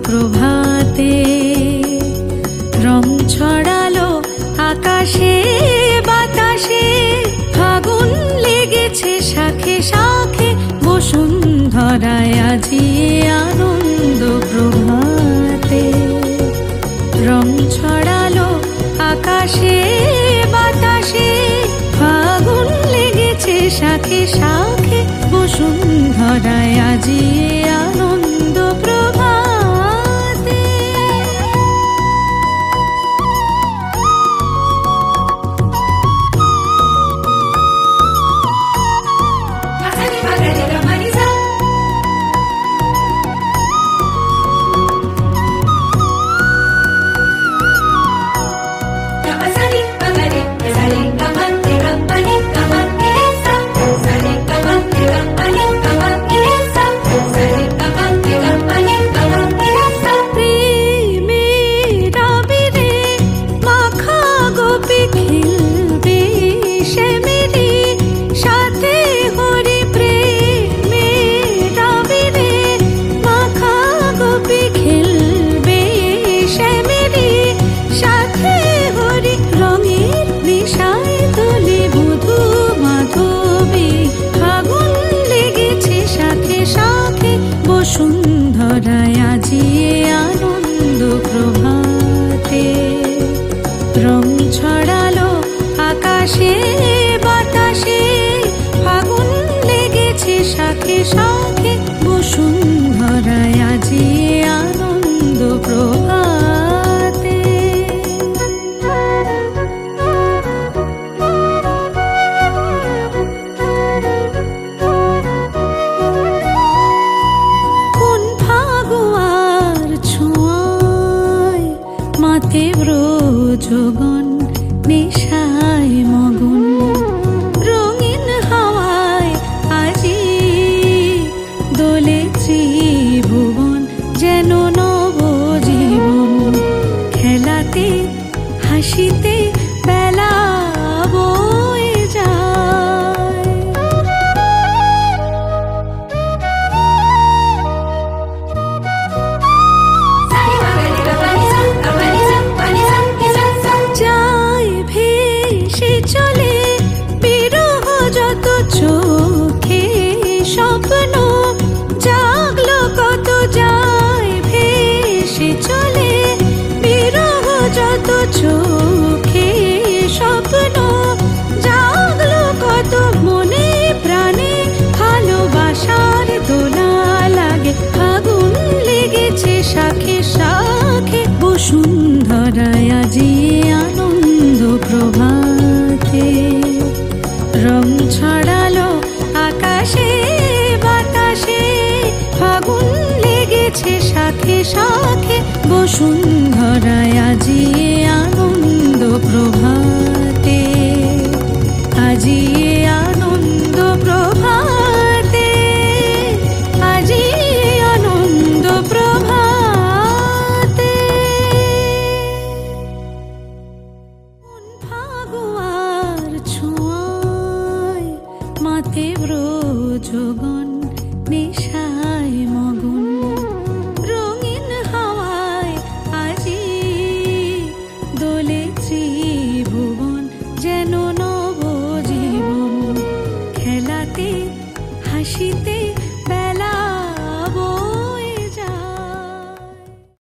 প্রভাতে রং ছড়ালো আকাশে বাতাসে, ফাগুন লেগেছে শাখে শাখে বসুন্ধরায় আজি আনন্দ প্রভাতে। রং ছড়ালো আকাশে বাতাসে, ফাগুন লেগেছে শাখে শাখে বসুন্ধরায় আজি আনন্দ প্রভাতে। বসুন্ধরায় আজি আনন্দ প্রভাতে। রং ছড়ালো আকাশে বাতাসে, ফাগুন লেগেছে শাখে শাখে বসুন্ধরায় আজি আনন্দ প্রভাতে। ব্রজগণ নেশায় মগন, রঙিন হাওয়ায় আজি দোলে ত্রিভুবন, যেন নবজীবন। খেলাতে হাসিতে বেলা বয়ে যায়, চলে বিরহ যত চোখে স্বপ্ন জাগলো কত, যায় ভেসে চলে বিরহ যত চোখে স্বপ্ন জাগলো কত, মনে প্রাণে ভালোবাসার দোলা লাগে, ফাগুন লেগেছে শাখে শাখে বসুন্ধরায় আজি আনন্দ প্রভাতে। রং ছড়ালো আকাশে বাতাসে, ফাগুন লেগেছে শাখে শাখে বসুন্ধরায় আজি আনন্দ প্রভাতে। আজি আনন্দ প্রভাতে, আজি আনন্দ প্রভাতে। ফাগুয়ার ছোঁয়ায় মাতে ব্রজগণ নেশায় মগন, রঙিন হাওয়ায় আজি দোলে ত্রিভুবন, যেন নবজীবন। খেলাতে হাসিতে